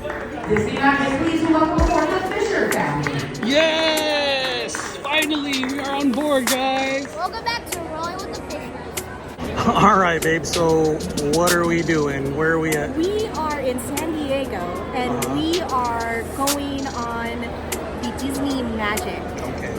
Please welcome aboard the Fisher family. Yes! Finally, we are on board, guys. Welcome back to Rolling with the Fishers. All right, babe. So, what are we doing? Where are we at? We are in San Diego, and we are going on the Disney Magic Okay.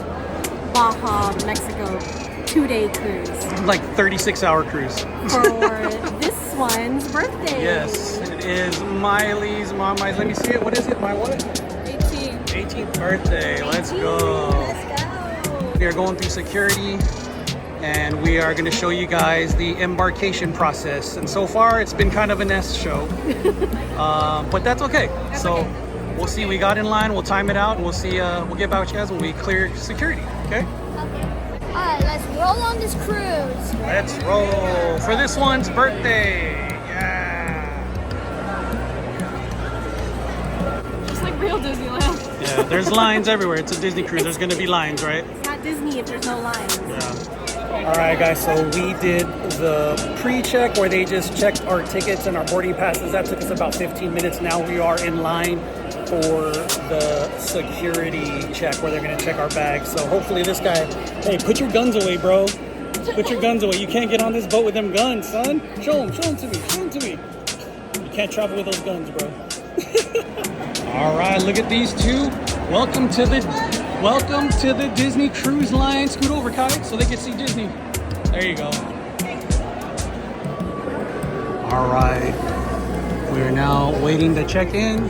Baja, Mexico 2-day cruise Like 36-hour cruise. for this one's birthday. Yes, it is Miley's mom. Let me see it. What is it? My what? 18th birthday. Let's go. Let's go. We are going through security, and we are going to show you guys the embarkation process. And so far, it's been kind of an S show, but that's okay. So we'll see. We got in line. We'll time it out, and we'll see. We'll get back with you guys when we clear security. Okay. Alright, let's roll on this cruise. Let's roll for this one's birthday. Yeah. Just like real Disneyland. Yeah. There's lines everywhere. It's a Disney cruise. There's going to be lines, right? It's not Disney if there's no lines. Yeah. All right, guys. So we did the pre-check where they just checked our tickets and our boarding passes. That took us about 15 minutes. Now we are in line for the security check where they're gonna check our bags. So hopefully this guy, hey, put your guns away, bro. Put your guns away. You can't get on this boat with them guns, son. Show them to me, show them to me. You can't travel with those guns, bro. All right, look at these two. Welcome to the Disney Cruise Line. Scoot over, Kai, so they can see Disney. There you go. All right, we are now waiting to check in.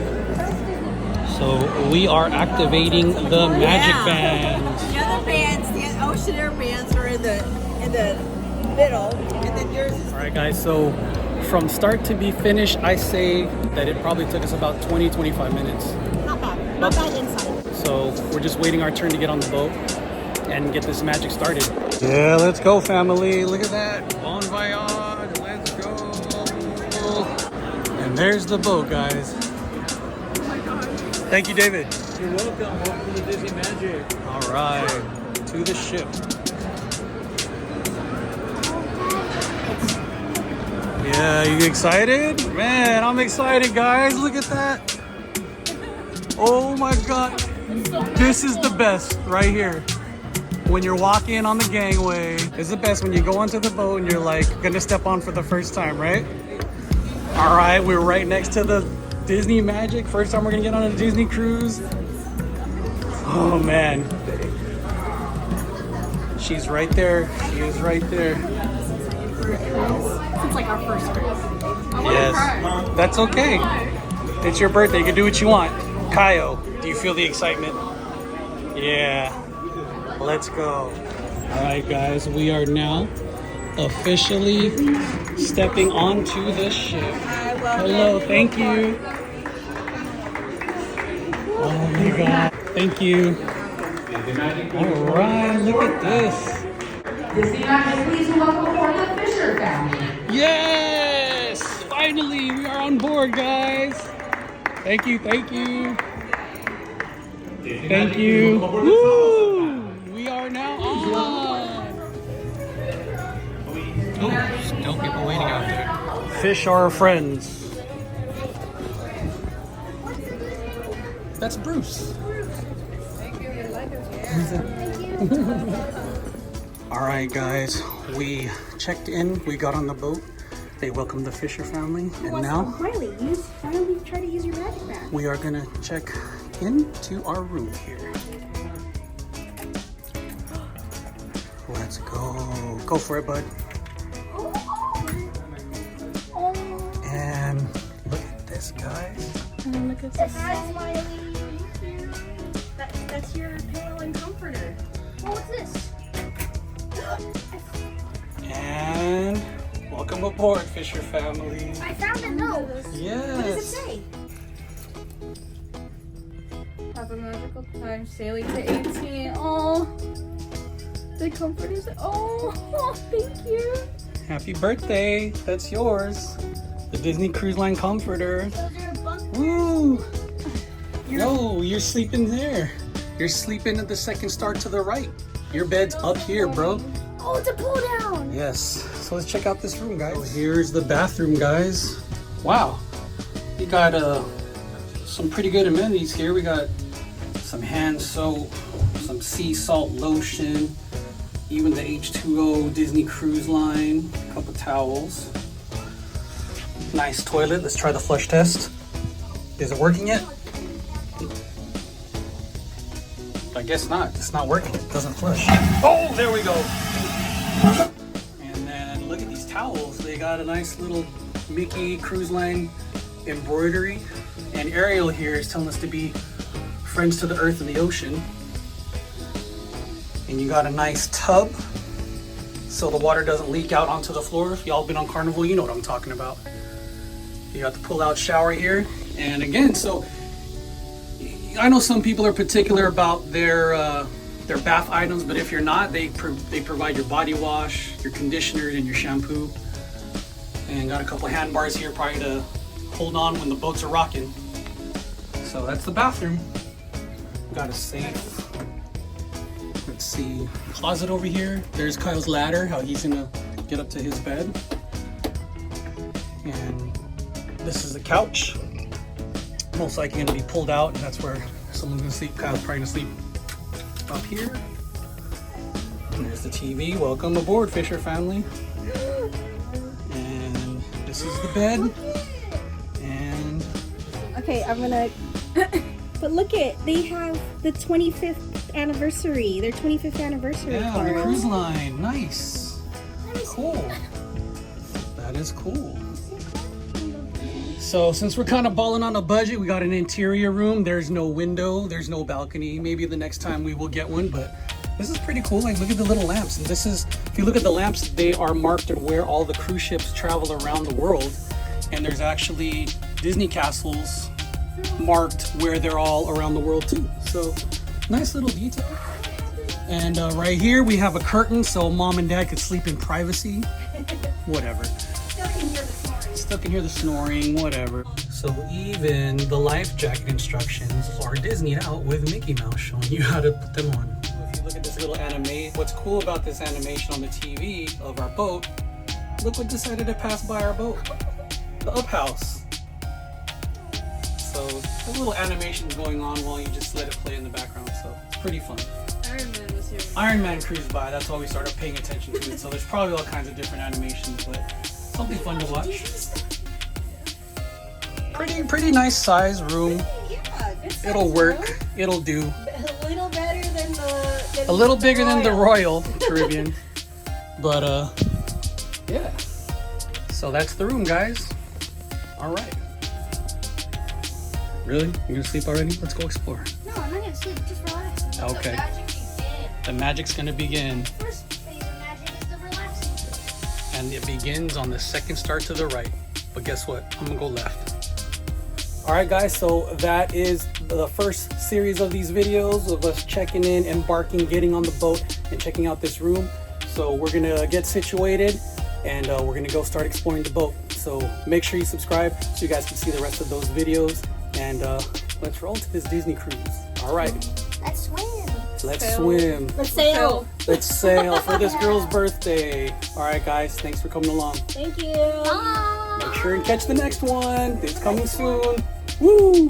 So we are activating the magic bands. The other bands, the Oceanair bands, are in the middle, and then yours is. All right, guys. So from start to be finished, I say that it probably took us about 20-25 minutes. Not bad. Not bad inside. So we're just waiting our turn to get on the boat and get this magic started. Yeah, let's go, family. Look at that. Bon voyage. Let's go. And there's the boat, guys. Thank you, David. You're welcome. Welcome to Disney Magic. All right, to the ship. Yeah, you excited? Man, I'm excited, guys. Look at that. Oh my God. This is the best right here. When you're walking on the gangway, it's the best when you go onto the boat and you're like gonna step on for the first time, right? All right, we're right next to the Disney Magic. First time we're gonna get on a Disney cruise. Oh man. She's right there. She is right there. It's like our first cruise. Yes. That's okay. It's your birthday. You can do what you want. Kaio, do you feel the excitement? Yeah. Let's go. All right, guys. We are now officially stepping onto the ship. Hello. Thank you. Oh my God. Thank you. All right, look at this. Please welcome aboard the Fisher family. Yes! Finally, we are on board, guys. Thank you, thank you. Thank you. Woo! We are now on. Oh, still people waiting out there. Fish are our friends. That's Bruce. All right, guys, we checked in. We got on the boat. They welcomed the Fisher family, and now Miley, finally try to use your magic bag. we are gonna check into our room here. Let's go. Go for it, bud. And look at this, guys. And look at this. Hi, Smiley. That's your pillow and comforter. Oh, what's this? And welcome aboard, Fisher family. I found a note. Yes. What does it say? Have a magical time sailing to 18. Oh, the comforters. Oh, thank you. Happy birthday. That's yours. The Disney Cruise Line comforter. Those are bunk. Woo! No, you're sleeping there. You're sleeping at the second star to the right. Your bed's up here, bro. Oh, it's a pull down. Yes. So let's check out this room, guys. So here's the bathroom, guys. Wow. You got a some pretty good amenities here. We got some hand soap, some sea salt lotion, even the H2O Disney Cruise Line, a couple towels. Nice toilet. Let's try the flush test. Is it working yet? I guess not. It's not working. It doesn't flush. Oh, there we go. And then look at these towels. They got a nice little Mickey Cruise Line embroidery. And Ariel here is telling us to be friends to the earth and the ocean. And you got a nice tub so the water doesn't leak out onto the floor. If y'all been on Carnival, you know what I'm talking about. You got the pull-out shower here. And again, so I know some people are particular about their bath items, but if you're not, they provide your body wash, your conditioner, and your shampoo. And got a couple hand bars here probably to hold on when the boats are rocking. So that's the bathroom. Got a safe. Let's see, closet over here. There's Kyle's ladder, how he's gonna get up to his bed. And this is the couch. Most likely gonna be pulled out, and that's where someone's gonna sleep. Kyle's probably gonna sleep up here. And there's the TV. Welcome aboard, Fisher family. And this is the bed. And Okay, I'm gonna. But look it, they have the 25th anniversary. Their 25th anniversary yeah, card. the cruise line. Nice. Cool. That is cool. So since we're kind of balling on a budget, we got an interior room. There's no window, there's no balcony. Maybe the next time we will get one, but this is pretty cool. Like, look at the little lamps. And this is, if you look at the lamps, they are marked where all the cruise ships travel around the world. And there's actually Disney castles marked where they're all around the world too. So nice little detail. And right here we have a curtain so mom and dad could sleep in privacy. Whatever. Still can hear the snoring, whatever. So even the life jacket instructions are Disneyed out with Mickey Mouse showing you how to put them on. If you look at this little animation, what's cool about this animation on the TV of our boat, look what decided to pass by our boat. The up house. So a little animation going on while you just let it play in the background. So it's pretty fun. Iron Man was here. Iron Man cruised by. That's why we started paying attention to it. So there's probably all kinds of different animations, but something fun to watch. Pretty nice size room. Yeah, good size It'll work. room. It'll do. A little better than the. A little bigger than the Royal Caribbean, but yeah. So that's the room, guys. All right. Really? You gonna sleep already? Let's go explore. No, I'm not gonna sleep. Just relax. Okay. The magic's gonna begin, First phase of magic is the relaxing phase. and it begins on the second start to the right. But guess what? I'm gonna go left. All right, guys. So that is the first series of these videos of us checking in, embarking, getting on the boat, and checking out this room. So we're gonna get situated, and we're gonna go start exploring the boat. So make sure you subscribe so you guys can see the rest of those videos. And let's roll to this Disney cruise. All right. Let's swim. Let's swim. Let's sail. Let's sail for this girl's birthday. All right, guys. Thanks for coming along. Thank you. Bye. Make sure and catch the next one. It's coming soon. Woo!